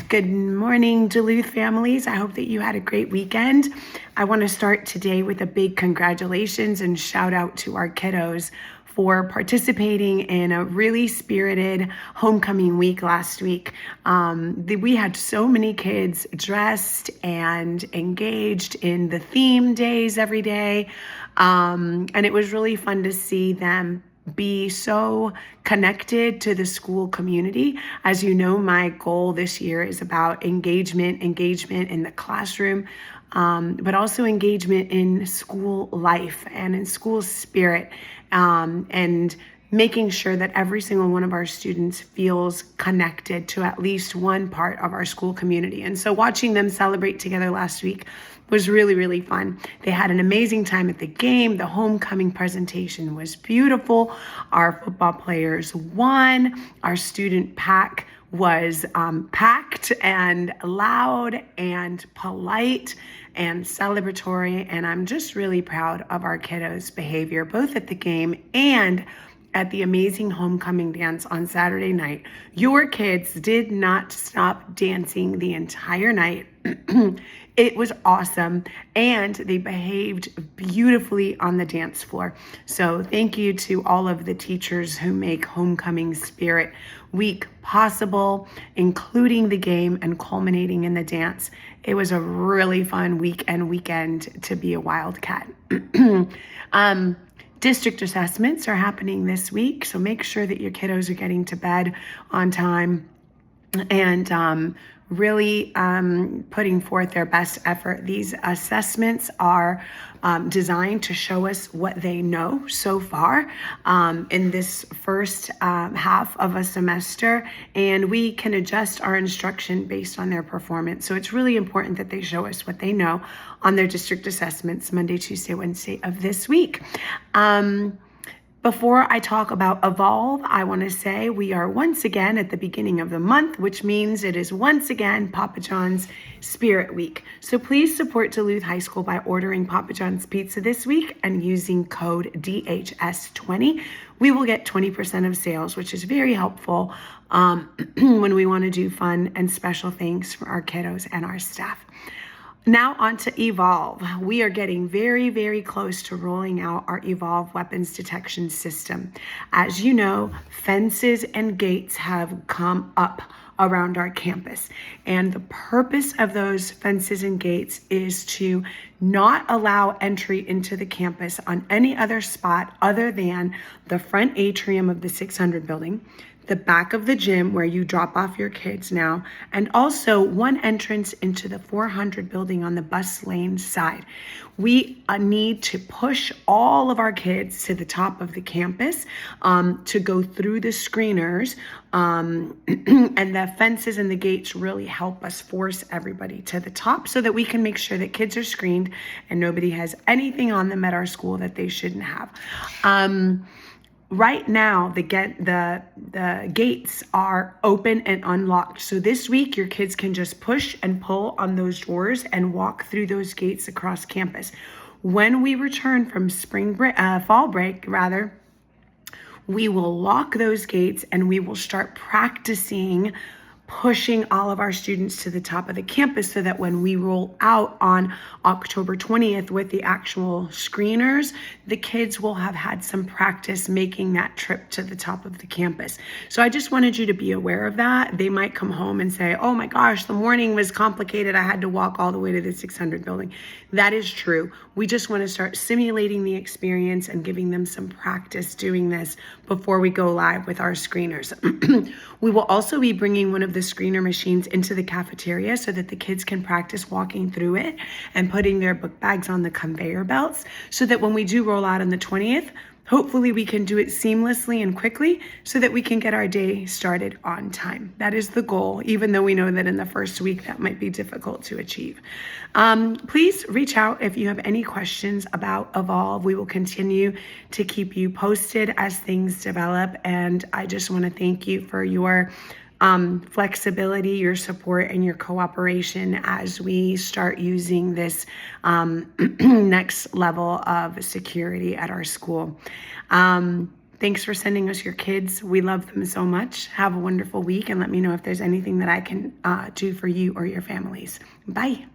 Good morning, Duluth families. I hope that you had a great weekend. I want to start today with a big congratulations and shout out to our kiddos for participating in a really spirited homecoming week last week. We had so many kids dressed and engaged in the theme days every day. And it was really fun to see them be so connected to the school community. As you know, my goal this year is about engagement in the classroom, but also engagement in school life and in school spirit, and making sure that every single one of our students feels connected to at least one part of our school community. And so watching them celebrate together last week was really, really fun. They had an amazing time at the game. The homecoming presentation was beautiful. Our football players won. Our student pack was packed and loud and polite and celebratory. And I'm just really proud of our kiddos' behavior, both at the game and at the amazing homecoming dance on Saturday night. Your kids did not stop dancing the entire night. It was awesome, and they behaved beautifully on the dance floor. So thank you to all of the teachers who make Homecoming Spirit Week possible, including the game and culminating in the dance. It was a really fun week and weekend to be a Wildcat. District assessments are happening this week, so make sure that your kiddos are getting to bed on time and really putting forth their best effort. These assessments are designed to show us what they know so far in this first half of a semester, and we can adjust our instruction based on their performance. So it's really important that they show us what they know on their district assessments Monday, Tuesday, Wednesday of this week. Before I talk about Evolve, I want to say we are once again at the beginning of the month, which means it is once again Papa John's Spirit Week. So please support Duluth High School by ordering Papa John's Pizza this week and using code DHS20. We will get 20% of sales, which is very helpful when we want to do fun and special things for our kiddos and our staff. Now on to Evolve. We are getting very, very close to rolling out our Evolve weapons detection system. As you know, fences and gates have come up around our campus. And the purpose of those fences and gates is to not allow entry into the campus on any other spot other than the front atrium of the 600 building, the back of the gym where you drop off your kids now, and also one entrance into the 400 building on the bus lane side. We need to push all of our kids to the top of the campus to go through the screeners, and the fences and the gates really help us force everybody to the top so that we can make sure that kids are screened and nobody has anything on them at our school that they shouldn't have. Right now, the gates are open and unlocked. So this week, your kids can just push and pull on those doors and walk through those gates across campus. When we return from fall break, we will lock those gates and we will start practicing pushing all of our students to the top of the campus so that when we roll out on October 20th with the actual screeners, the kids will have had some practice making that trip to the top of the campus. So I just wanted you to be aware of that. They might come home and say, oh my gosh, the morning was complicated. I had to walk all the way to the 600 building. That is true. We just want to start simulating the experience and giving them some practice doing this before we go live with our screeners. We will also be bringing one of the screener machines into the cafeteria so that the kids can practice walking through it and putting their book bags on the conveyor belts so that when we do roll out on the 20th, hopefully we can do it seamlessly and quickly so that we can get our day started on time. That is the goal, even though we know that in the first week that might be difficult to achieve. Please reach out if you have any questions about Evolve. We will continue to keep you posted as things develop. And I just want to thank you for your flexibility, your support, and your cooperation as we start using this next level of security at our school. Thanks for sending us your kids. We love them so much. Have a wonderful week, and let me know if there's anything that I can do for you or your families. Bye.